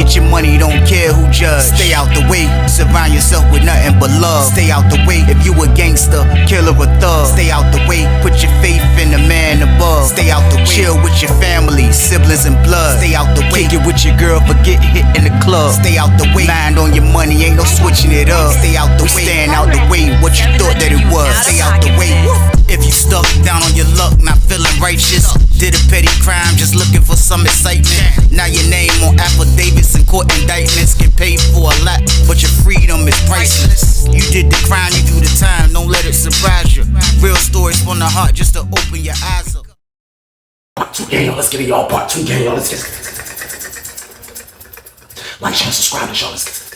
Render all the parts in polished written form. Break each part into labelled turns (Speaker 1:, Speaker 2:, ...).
Speaker 1: Get your money, don't care who judge. Stay out the way, surround yourself with nothing but love. Stay out the way, if you a gangster, killer or thug. Stay out the way, put your faith in the man above. Stay out the way, chill with your family, siblings and blood. Stay out the way, kick it with your girl, forget hit in the club. Stay out the way, mind on your money, ain't no switching it up. Stay out the way, stand out the way, what you thought that it was. Stay out the way. If you stuck down on your luck, not feeling righteous, did a petty crime, just looking for some excitement. Now your name on affidavits and court indictments, get paid for a lot, but your freedom is priceless. You did the crime, you do the time, don't let it surprise you. Real stories from the heart, just to open your eyes up.
Speaker 2: Part 2, gang, y'all, let's get it, y'all. Part 2, gang, y'all, let's get it. Like, share, subscribe to y'all, let's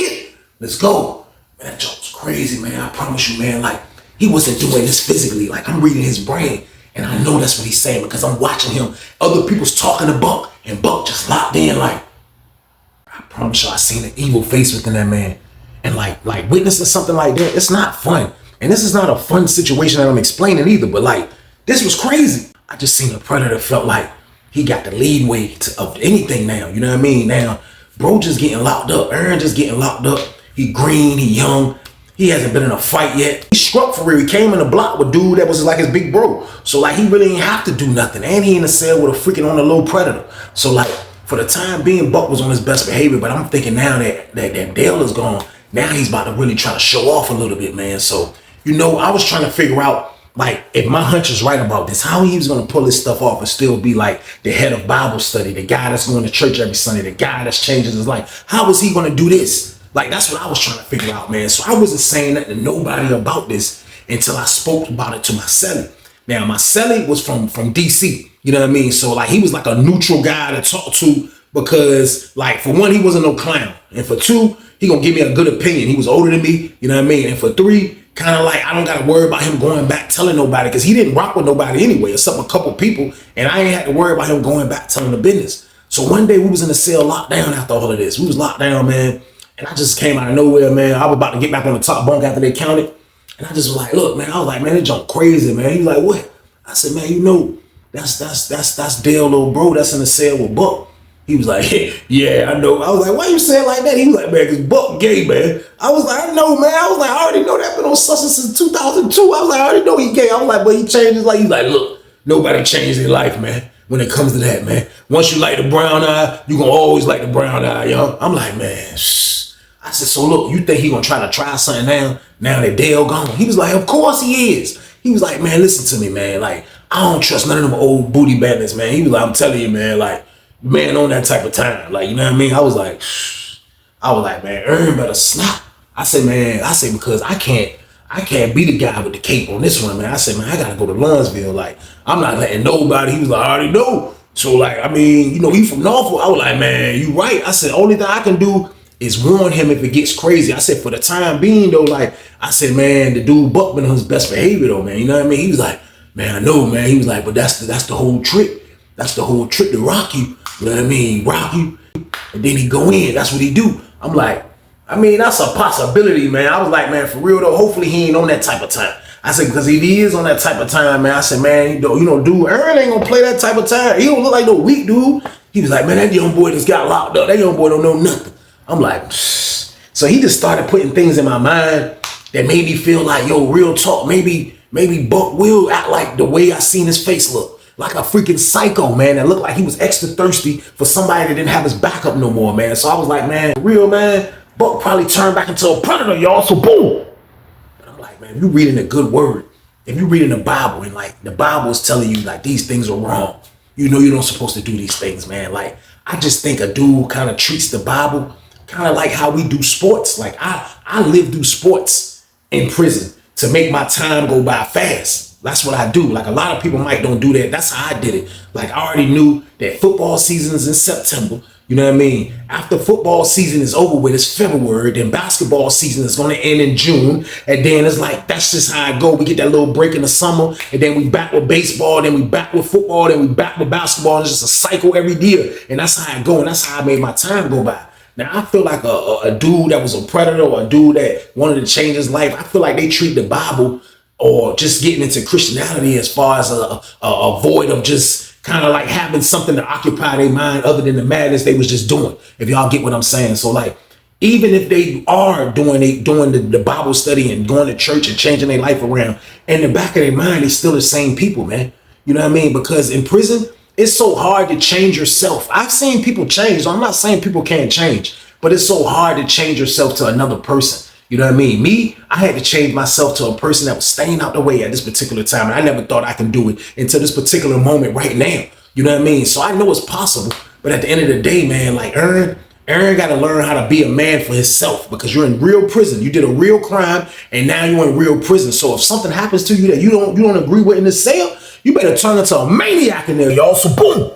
Speaker 2: get it. Let's go. Man, that joke was crazy, man. I promise you, man. Like, he wasn't doing this physically. Like, I'm reading his brain, and I know that's what he's saying because I'm watching him. Other people's talking to Buck, and Buck just locked in. Like, I promise you, I seen an evil face within that man. And like witnessing something like that, it's not fun. And this is not a fun situation that I'm explaining either. But like, this was crazy. I just seen a predator felt like he got the leadway of anything now. You know what I mean? Now, bro just getting locked up. Aaron just getting locked up. He green, he young. He hasn't been in a fight yet. He struck for real. He came in the block with dude that was like his big bro. So like he really ain't have to do nothing. And he in the cell with a freaking on the low predator. So like for the time being, Buck was on his best behavior. But I'm thinking now that Dale is gone, now he's about to really try to show off a little bit, man. So, you know, I was trying to figure out, like, if my hunch is right about this, how he was going to pull this stuff off and still be like the head of Bible study, the guy that's going to church every Sunday, the guy that's changing his life. How is he going to do this? Like, that's what I was trying to figure out, man. So I wasn't saying that to nobody about this until I spoke about it to my cellie. Now, my cellie was from DC, you know what I mean? So, like, he was like a neutral guy to talk to because, like, for one, he wasn't no clown. And for two, he gonna give me a good opinion. He was older than me, you know what I mean? And for three, kind of like, I don't got to worry about him going back telling nobody because he didn't rock with nobody anyway, except a couple people. And I ain't had to worry about him going back telling the business. So one day we was in the cell locked down after all of this. We was locked down, man. And I just came out of nowhere, man. I was about to get back on the top bunk after they counted. And I just was like, look, man, I was like, man, that junk crazy, man. He was like, what? I said, man, you know, that's Dale, little bro, that's in the cell with Buck. He was like, yeah, I know. I was like, why you say it like that? He was like, man, because Buck gay, man. I was like, I know, man. I was like, I already know that been on Sussex since 2002. I was like, I already know he gay. I was like, but he changed his life. He's like, look, nobody changed their life, man, when it comes to that, man. Once you like the brown eye, you gonna always like the brown eye, yo. I'm like, man, shh. I said, so look, you think he gonna try something now that Dale gone? He was like, of course he is. He was like, man, listen to me, man. Like, I don't trust none of them old booty bandits, man. He was like, I'm telling you, man, like, man on that type of time. Like, you know what I mean? I was like, man, Aaron better snap. I said, because I can't be the guy with the cape on this one, man. I said, man, I gotta go to Lunsville. Like, I'm not letting nobody. He was like, I already know. So like, I mean, you know, he from Norfolk. I was like, man, you right. I said, only thing I can do is warn him if it gets crazy. I said, for the time being though, like, I said, man, the dude Buck been on his best behavior though, man. You know what I mean? He was like, man, I know, man. He was like, but that's the whole trick. That's the whole trick to rock you. You know what I mean? Rock you, and then he go in. That's what he do. I'm like, I mean, that's a possibility, man. I was like, man, for real though, hopefully he ain't on that type of time. I said, because if he is on that type of time, man, I said, man, you know, dude, Aaron ain't gonna play that type of time. He don't look like no weak dude. He was like, man, that young boy just got locked up. That young boy don't know nothing. I'm like, psh. So he just started putting things in my mind that made me feel like, yo, real talk, maybe Buck will act like the way I seen his face look. Like a freaking psycho, man, that looked like he was extra thirsty for somebody that didn't have his back up no more, man. So I was like, man, real, man, Buck probably turned back into a predator, y'all, so boom. But I'm like, man, if you reading a good word, if you reading the Bible and like the Bible is telling you like these things are wrong, you know you're not supposed to do these things, man. Like, I just think a dude kind of treats the Bible kind of like how we do sports. Like I live through sports in prison to make my time go by fast. That's what I do. Like a lot of people might don't do that. That's how I did it. Like I already knew that football season is in September. You know what I mean? After football season is over with, it's February. Then basketball season is going to end in June. And then it's like, that's just how I go. We get that little break in the summer. And then we back with baseball. Then we back with football. Then we back with basketball. It's just a cycle every year. And that's how I go. And that's how I made my time go by. Now, I feel like a dude that was a predator or a dude that wanted to change his life, I feel like they treat the Bible or just getting into Christianity as far as a void of just kind of like having something to occupy their mind other than the madness they was just doing. If y'all get what I'm saying. So like, even if they are doing the Bible study and going to church and changing their life around, in the back of their mind, they still the same people, man. You know what I mean? Because in prison, it's so hard to change yourself. I've seen people change. So I'm not saying people can't change, but it's so hard to change yourself to another person. You know what I mean? Me, I had to change myself to a person that was staying out the way at this particular time. And I never thought I could do it until this particular moment right now. You know what I mean? So I know it's possible. But at the end of the day, man, like Aaron got to learn how to be a man for himself, because you're in real prison. You did a real crime and now you're in real prison. So if something happens to you that you don't agree with in the cell, you better turn into a maniac in there, y'all. So boom.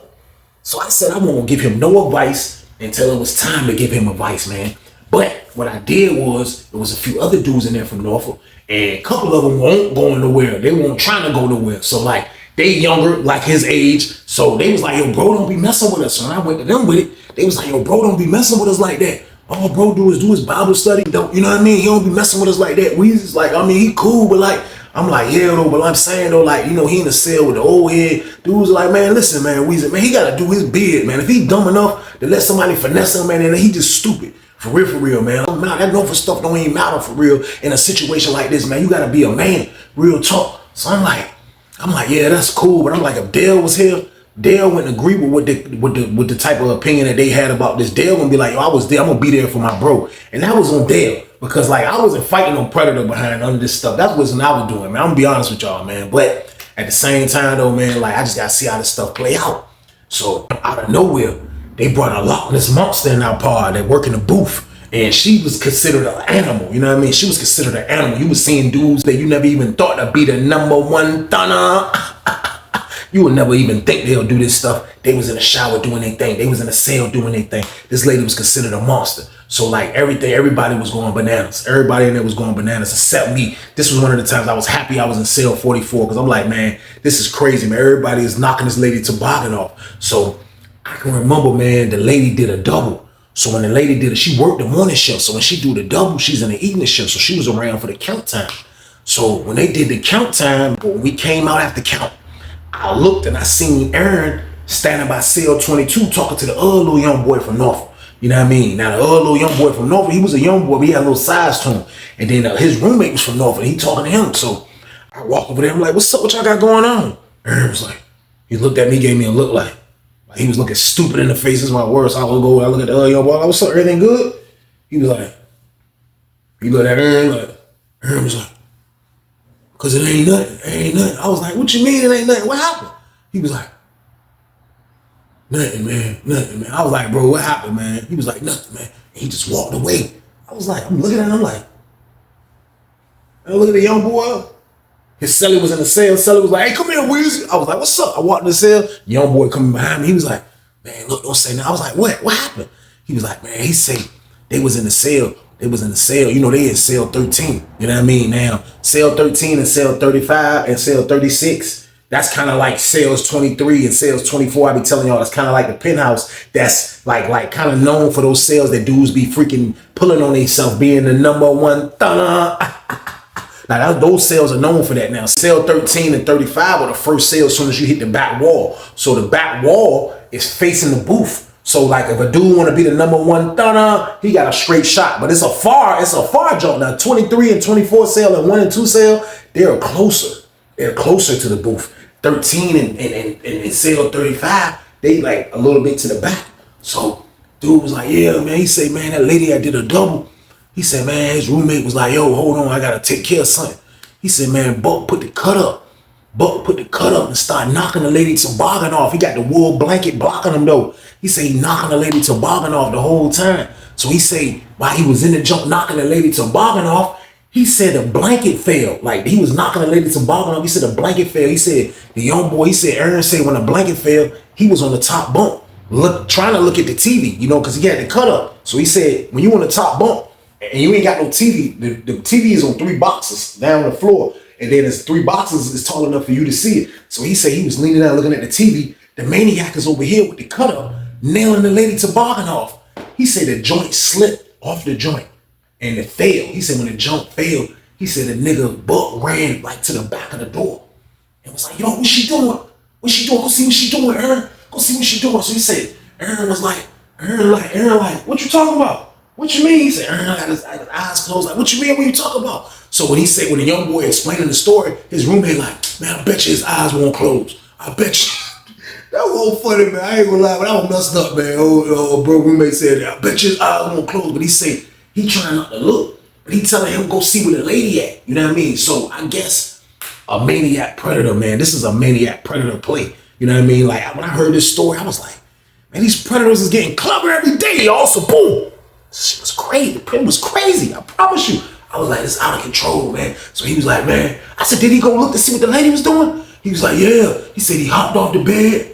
Speaker 2: So I said I won't give him no advice until it was time to give him advice, man. But what I did was, there was a few other dudes in there from Norfolk, and a couple of them weren't going nowhere. They weren't trying to go nowhere. So like, they younger, like his age. So they was like, yo, bro, don't be messing with us. So when I went to them with it, they was like, yo, bro, don't be messing with us like that. All bro do his Bible study. Don't, you know what I mean? He don't be messing with us like that. We just like, I mean, he cool, but like, I'm like, yeah, though, but I'm saying though, like, you know, he in the cell with the old head. Dudes like, man, listen, man, Weezy, man, he gotta do his bid, man. If he dumb enough to let somebody finesse him, man, then he just stupid. For real, man. That Norfolk stuff don't even matter for real in a situation like this, man. You gotta be a man, real talk. So I'm like, yeah, that's cool. But I'm like, if Dale was here, Dale wouldn't agree with the type of opinion that they had about this. Dale gonna be like, yo, I was there, I'm gonna be there for my bro. And that was on Dale. Because like, I wasn't fighting no predator behind none of this stuff. That wasn't what I was doing, man. I'm gonna be honest with y'all, man. But at the same time though, man, like, I just gotta see how this stuff play out. So out of nowhere, they brought a Loch Ness monster in our pod that work in the booth. And she was considered an animal, you know what I mean? She was considered an animal. You was seeing dudes that you never even thought to be the #1 stunner. You would never even think they'll do this stuff. They was in the shower doing their thing. They was in the cell doing their thing. This lady was considered a monster. So like everybody was going bananas. Everybody in there was going bananas except me. This was one of the times I was happy I was in cell 44, because I'm like, man, this is crazy, man. Everybody is knocking this lady toboggan off. So I can remember, man, the lady did a double. So when the lady did it, she worked the morning shift. So when she do the double, she's in the evening shift. So she was around for the count time. So when they did the count time, when we came out after count, I looked and I seen Aaron standing by cell 22 talking to the other little young boy from Norfolk. You know what I mean? Now the other little young boy from Norfolk, he was a young boy, but he had a little size to him. And then his roommate was from Norfolk, and he talking to him. So I walk over there, I'm like, what's up, what y'all got going on? Aaron was like, he looked at me, gave me a look like he was looking stupid in the face. This is my words. So I look at the other young boy, like, what's up, everything good? He was like, he looked at Aaron, like, Aaron was like, cause it ain't nothing. I was like, what you mean it ain't nothing? What happened? He was like, nothing, man. I was like, bro, what happened, man? He was like, nothing, man. And he just walked away. I was like, I'm looking at him, I'm like, I look at the young boy. His celly was in the cell. Celly was like, hey, come here, Weezy. I was like, what's up? I walked in the cell. Young boy coming behind me. He was like, man, look, don't say nothing. I was like, what? What happened? He was like, man, he said they was in the cell. They was in the cell. You know, they in cell 13. You know what I mean? Now, cell 13 and cell 35 and cell 36, that's kind of like cells 23 and cells 24. I be telling y'all, that's kind of like the penthouse. That's like kind of known for those cells that dudes be freaking pulling on themselves, being the #1 stunner. Now, those cells are known for that now. Cell 13 and 35 are the first cells as soon as you hit the back wall. So the back wall is facing the booth. So like if a dude want to be the #1 stunner, he got a straight shot. But it's a far jump. Now 23 and 24 cell and 1 and 2 cell, they're closer. They're closer to the booth. 13 and cell 35, they like a little bit to the back. So dude was like, yeah, man. He said, man, that lady that did a double. He said, man, his roommate was like, yo, hold on, I gotta take care of something. He said, man, Buck put the cut up. Buck put the cut up and started knocking the lady toboggan off. He got the wool blanket blocking him though. He said he knocking the lady toboggan off the whole time. So he said, while he was in the jump knocking the lady toboggan off, he said the blanket fell. Like he was knocking the lady toboggan off. He said the blanket fell. He said, the young boy, he said, Aaron said when the blanket fell, he was on the top bunk, trying to look at the TV, you know, because he had the cut up. So he said, when you on the top bunk, and you ain't got no TV, the TV is on 3 boxes down the floor. And then there's 3 boxes is tall enough for you to see it. So he said he was leaning down looking at the TV. The maniac is over here with the cut up, nailing the lady toboggan off. He said the joint slipped off the joint and it failed. He said when the jump failed, he said the nigga Buck ran like to the back of the door and was like, yo, what's she doing? What she doing? Go see what she doing, Aaron. Go see what she doing. So he said, Aaron like, what you talking about? What you mean? He said, Aaron got his eyes closed. Like, what you mean? What you talking about? So when the young boy explaining the story, his roommate like, man, I bet you his eyes won't close. I bet you. That was funny, man. I ain't gonna lie, but I was messed up, man. Bro, roommate said that. I bet you his eyes won't close. But he said, he trying not to look. But he telling him go see where the lady at. You know what I mean? So I guess a maniac predator, man. This is a maniac predator play. You know what I mean? Like, when I heard this story, I was like, man, these predators is getting clever every day, y'all. So boom. This shit was crazy. The pen was crazy. I promise you. I was like, it's out of control, man. So he was like, man. I said, did he go look to see what the lady was doing? He was like, yeah. He said he hopped off the bed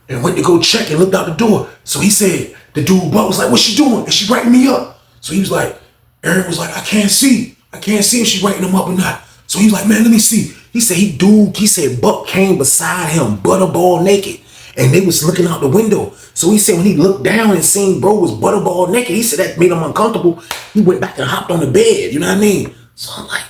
Speaker 2: and went to go check and looked out the door. So he said, the dude Buck was like, what's she doing? Is she writing me up? So he was like, Aaron was like, I can't see if she's writing him up or not. So he was like, man, let me see. He said Buck came beside him, butterball naked. And they was looking out the window. So he said when he looked down and seen bro was butterball naked, he said that made him uncomfortable. He went back and hopped on the bed, you know what I mean? So I'm like,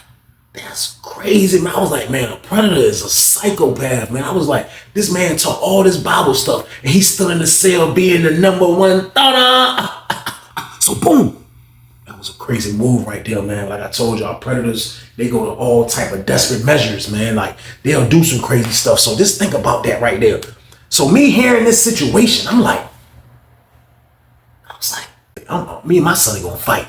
Speaker 2: that's crazy, man. I was like, man, a predator is a psychopath, man. I was like, this man taught all this Bible stuff, and he's still in the cell being the number one thought. So boom. That was a crazy move right there, man. Like I told y'all, predators, they go to all type of desperate measures, man. Like they'll do some crazy stuff. So just think about that right there. So me hearing this situation, I was like, me and my son are gonna fight.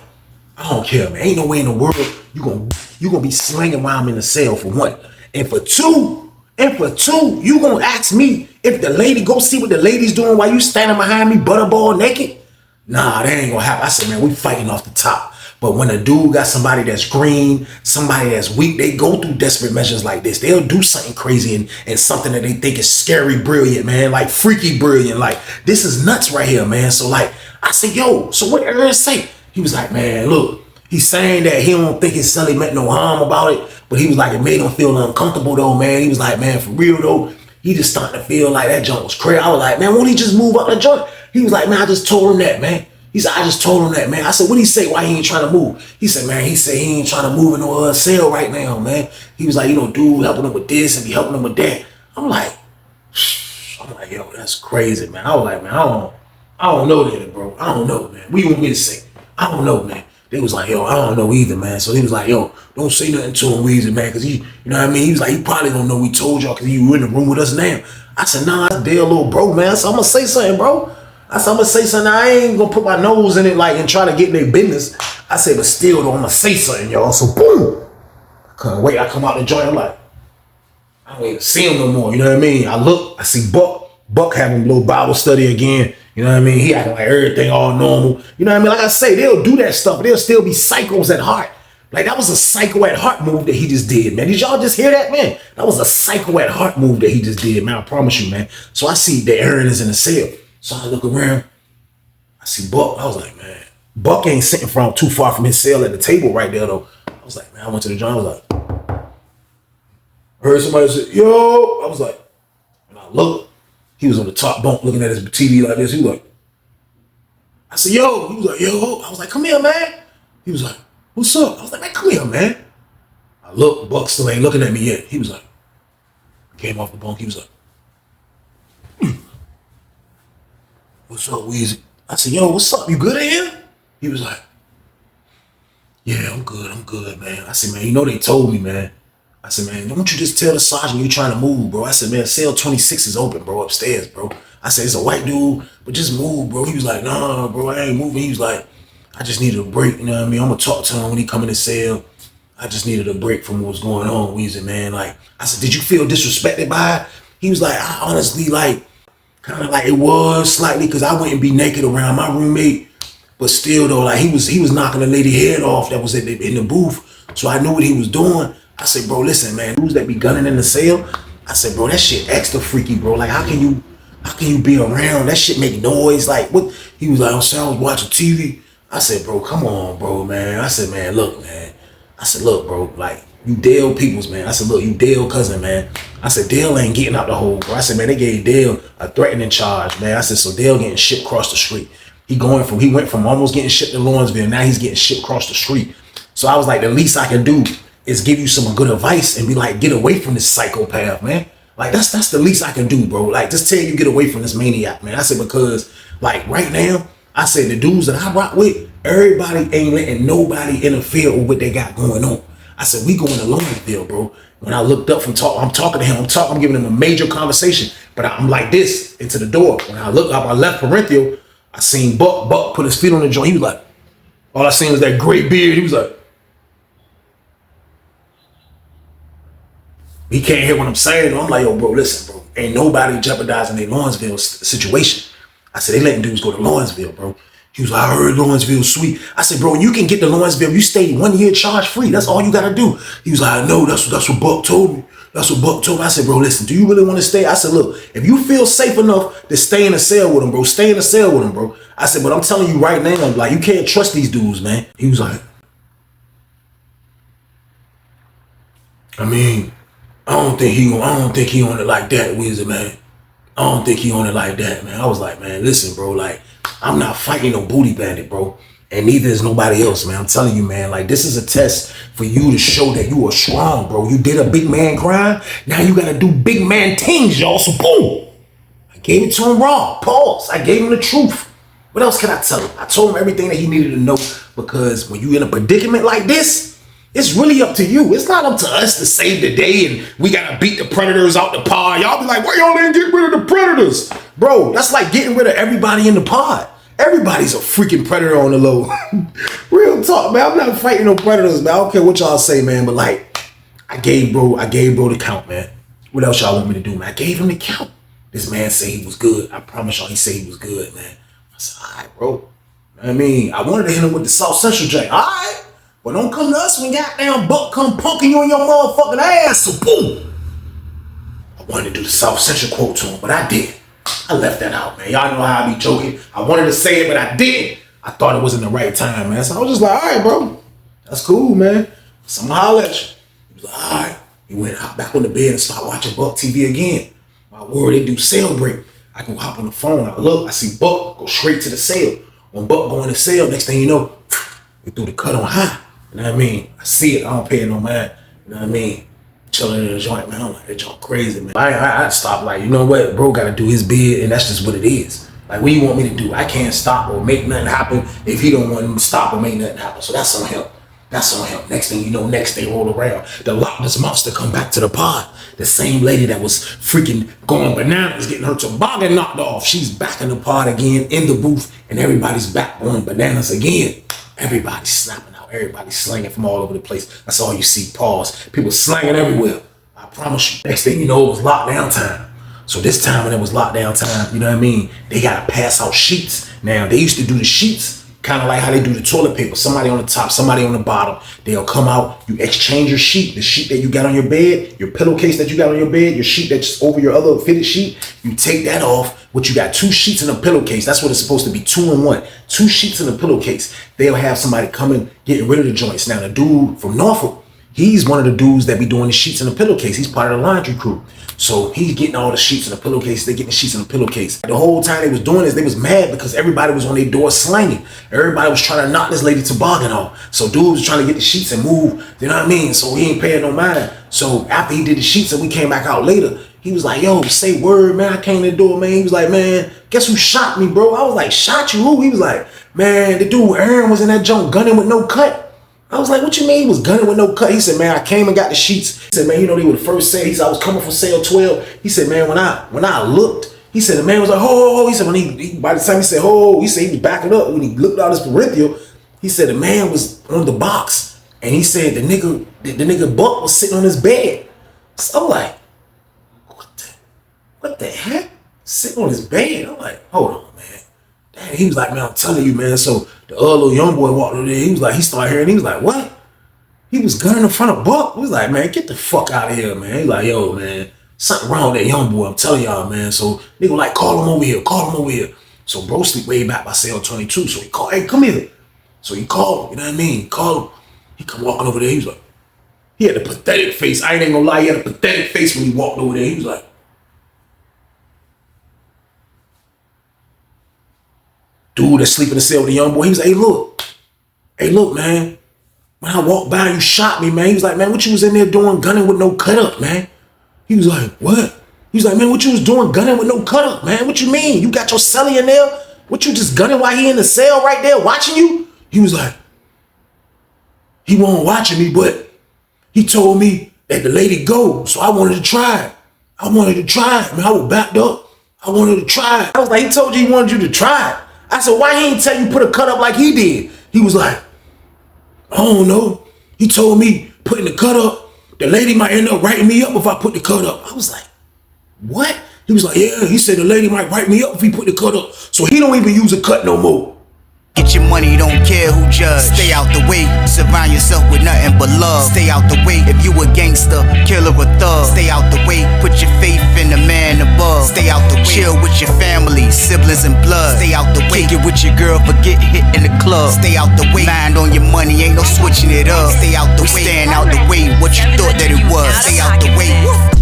Speaker 2: I don't care, man. Ain't no way in the world you gonna be slinging while I'm in the cell, for one. And for two, you gonna ask me if the lady, go see what the lady's doing while you standing behind me butterball naked? Nah, that ain't gonna happen. I said, man, we fighting off the top. But when a dude got somebody that's green, somebody that's weak, they go through desperate measures like this. They'll do something crazy and something that they think is scary brilliant, man. Like freaky brilliant. Like, this is nuts right here, man. So like, I said, yo, so what Aaron say? He was like, man, look, he's saying that he don't think his celly meant no harm about it. But he was like, it made him feel uncomfortable though, man. He was like, man, for real though, he just starting to feel like that joint was crazy. I was like, man, won't he just move up the joint? He was like, man, I just told him that, man. He said, I just told him that, man. I said, what'd he say? Why he ain't trying to move? He said, man, he ain't trying to move in no cell right now, man. He was like, dude helping him with this and be helping him with that. I'm like, yo, that's crazy, man. I was like, man, I don't know that, bro. I don't know, man. What you want me to say? I don't know, man. They was like, yo, I don't know either, man. So he was like, yo, don't say nothing to him either, man. Cause you know what I mean? He was like, he probably don't know we told y'all cause you were in the room with us now. I said, nah, that's their little bro, man. So I'm gonna say something, bro. I said, I'm gonna say something. I ain't gonna put my nose in it like and try to get in their business. I said, but still though, I'm gonna say something, y'all. So boom. I couldn't wait. I come out the joint. I'm like, I don't even see him no more. You know what I mean? I look, I see Buck. Buck having a little Bible study again. You know what I mean? He acting like everything all normal. You know what I mean? Like I say, they'll do that stuff. They'll still be psychos at heart. Like that was a psycho at heart move that he just did, man. Did y'all just hear that, man? That was a psycho at heart move that he just did, man. I promise you, man. So I see that Aaron is in the cell. So I look around. I see Buck. I was like, man, Buck ain't sitting from too far from his cell at the table right there, though. I was like, man, I went to the joint. I was like, I heard somebody say, yo. I was like, and I looked. He was on the top bunk looking at his TV like this. He was like, I said, yo. He was like, yo. I was like, come here, man. He was like, what's up? I was like, man, come here, man. I looked. Buck still ain't looking at me yet. He was like, came off the bunk. He was like, what's up, Weezy? I said, yo, what's up? You good in here? He was like, yeah, I'm good, man. I said, man, they told me, man. I said, man, don't you just tell the sergeant you're trying to move, bro. I said, man, cell 26 is open, bro, upstairs, bro. I said, it's a white dude, but just move, bro. He was like, nah, bro, I ain't moving. He was like, I just needed a break, you know what I mean? I'm gonna talk to him when he come in the cell. I just needed a break from what's going on, Weezy, man. Like, I said, did you feel disrespected by it? He was like, I honestly, like, kind of like it was slightly, because I wouldn't be naked around my roommate. But still, though, like, he was knocking the lady head off that was in the booth. So I knew what he was doing. I said, bro, listen, man, who's that be gunning in the cell? I said, bro, that shit extra freaky, bro. Like, how can you be around? That shit make noise. Like, what? He was like, I was watching TV. I said, bro, come on, bro, man. I said, man, look, man. I said, look, bro, like, you Dale Peoples, man. I said, look, you Dale cousin, man. I said, Dale ain't getting out the hole, bro. I said, man, they gave Dale a threatening charge, man. I said, so Dale getting shipped across the street. He went from almost getting shipped to Lawrenceville. Now he's getting shipped across the street. So I was like, the least I can do is give you some good advice and be like, get away from this psychopath, man. Like that's the least I can do, bro. Like just tell you get away from this maniac, man. I said because like right now, I said the dudes that I rock with, everybody ain't letting nobody interfere with what they got going on. I said we going to Lawrenceville, bro. When I looked up from I'm talking to him. I'm giving him a major conversation, but I'm like this into the door. When I look up, I left Parenthal. I seen Buck put his feet on the joint. He was like, all I seen was that great beard. He was like, he can't hear what I'm saying. I'm like, yo, bro, listen, bro. Ain't nobody jeopardizing their Lawrenceville situation. I said, they letting dudes go to Lawrenceville, bro. He was like, I heard Lawrenceville's sweet. I said, bro, you can get to Lawrenceville. You stay 1 year charge free. That's all you got to do. He was like, no, that's what Buck told me. That's what Buck told me. I said, bro, listen, do you really want to stay? I said, look, if you feel safe enough to stay in a cell with him, bro, stay in a cell with him, bro. I said, but I'm telling you right now, like, you can't trust these dudes, man. He was like, I mean, I don't think he on it like that, Wizard, man. I don't think he on it like that, man. I was like, man, listen, bro, like, I'm not fighting no booty bandit, bro. And neither is nobody else, man. I'm telling you, man, like, this is a test for you to show that you are strong, bro. You did a big man crime. Now you got to do big man things, y'all. So, boom. I gave it to him raw. Pause. I gave him the truth. What else can I tell him? I told him everything that he needed to know because when you in a predicament like this, it's really up to you. It's not up to us to save the day and we got to beat the predators out the pod. Y'all be like, why y'all didn't get rid of the predators? Bro, that's like getting rid of everybody in the pod. Everybody's a freaking predator on the low. Real talk, man. I'm not fighting no predators, man. I don't care what y'all say, man. But like, I gave bro the count, man. What else y'all want me to do, man? I gave him the count. This man said he was good. I promise y'all he said he was good, man. I said, all right, bro. I mean, I wanted to hit him with the South Central joint. All right. But don't come to us when goddamn Buck come punking you in your motherfucking ass. So boom. I wanted to do the South Central quote to him, but I did. I left that out, man. Y'all know how I be joking. I wanted to say it, but I didn't. I thought it wasn't the right time, man. So I was just like, all right, bro. That's cool, man. So I'm gonna holler at you. He was like, all right. He went out back on the bed and started watching Buck TV again. My word, they do cell break. I go hop on the phone. I look, I see Buck go straight to the cell. When Buck go in the cell, next thing you know, they threw the cut on high. You know what I mean? I see it. I don't pay it no mind. You know what I mean? Chilling in the joint, man. I'm like, that joint crazy, man. I stop like, you know what? Bro got to do his bid, and that's just what it is. Like, what do you want me to do? I can't stop or make nothing happen if he don't want him to stop or make nothing happen. So that's on him. That's on him. Next thing you know, next day roll around, the Loch Ness Monster come back to the pod. The same lady that was freaking going bananas, getting her toboggan knocked off. She's back in the pod again, in the booth, and everybody's back going bananas again. Everybody's snapping out. Everybody's slanging from all over the place. That's all you see. Pause. People slanging everywhere. I promise you. Next thing you know, it was lockdown time. So this time when it was lockdown time, you know what I mean? They got to pass out sheets. Now, they used to do the sheets kind of like how they do the toilet paper. Somebody on the top, somebody on the bottom. They'll come out, you exchange your sheet, the sheet that you got on your bed, your pillowcase that you got on your bed, your sheet that's over your other fitted sheet. You take that off, but you got 2 sheets in a pillowcase. That's what it's supposed to be, 2 in 1. 2 sheets in a pillowcase. They'll have somebody coming, getting rid of the joints. Now, the dude from Norfolk, he's one of the dudes that be doing the sheets in the pillowcase. He's part of the laundry crew. So he's getting all the sheets in the pillowcase. They're getting the sheets in the pillowcase. The whole time they was doing this, they was mad because everybody was on their door slanging. Everybody was trying to knock this lady toboggan off. So dude was trying to get the sheets and move. You know what I mean? So he ain't paying no mind. So after he did the sheets and we came back out later, he was like, yo, say word, man. I came to the door, man. He was like, man, guess who shot me, bro? I was like, shot you? Who? He was like, man, the dude Aaron was in that junk gunning with no cut. I was like, what you mean he was gunning with no cut? He said, man, I came and got the sheets. He said, man, you know, they were the first sale. He said, I was coming from sale 12. He said, man, when I looked, he said, the man was like, oh, he said, when he by the time he said, oh, he said he was backing up. When he looked out his peripheral, he said, the man was on the box. And he said, the nigga Buck was sitting on his bed. So I'm like, what the heck? Sitting on his bed. I'm like, hold on, man. Damn, he was like, man, I'm telling you, man. So the other little young boy walked over there. He was like, he started hearing. He was like, what? He was gunning in front of Buck. He was like, man, get the fuck out of here, man. He like, yo, man, something wrong with that young boy. I'm telling y'all, man. So nigga like, call him over here. Call him over here. So bro sleep way back by cell 22. So he called, hey, come here. So he called him. You know what I mean? Call him. He come walking over there. He was like, he had a pathetic face. I ain't gonna lie. He had a pathetic face when he walked over there. He was like, dude that's sleeping in the cell with the young boy, he was like, hey, look, man. When I walked by, you shot me, man. He was like, man, what you was in there doing gunning with no cut up, man? He was like, what? He was like, man, what you was doing gunning with no cut up, man? What you mean? You got your celly in there? What you just gunning while he in the cell right there watching you? He was like, he wasn't watching me, but he told me that the lady go, so I wanted to try it. I wanted to try it, man. I was backed up. I wanted to try it. I was like, he told you he wanted you to try it. I said, why he ain't tell you put a cut up like he did? He was like, I don't know. He told me putting the cut up, the lady might end up writing me up if I put the cut up. I was like, what? He was like, yeah, he said the lady might write me up if he put the cut up. So he don't even use a cut no more.
Speaker 1: Get your money, don't care who judge. Stay out the way, surround yourself with nothing but love. Stay out the way if you a gangster, killer or thug. Stay out the way, put your faith in the man above. Stay out the way, chill with your family, siblings and blood. Stay out the way, kick it with your girl, forget hit in the club. Stay out the way, mind on your money, ain't no switching it up. Stay out the way, stand out the way, what you thought that it was. Stay out the way.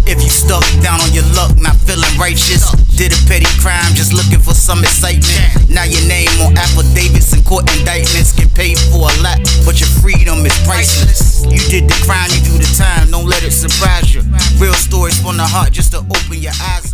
Speaker 1: If you stuck down on your luck, not feeling righteous, did a petty crime, just looking for some excitement. Now your name on affidavits and court indictments, get paid for a lot, but your freedom is priceless. You did the crime, you do the time, don't let it surprise you. Real stories from the heart, just to open your eyes.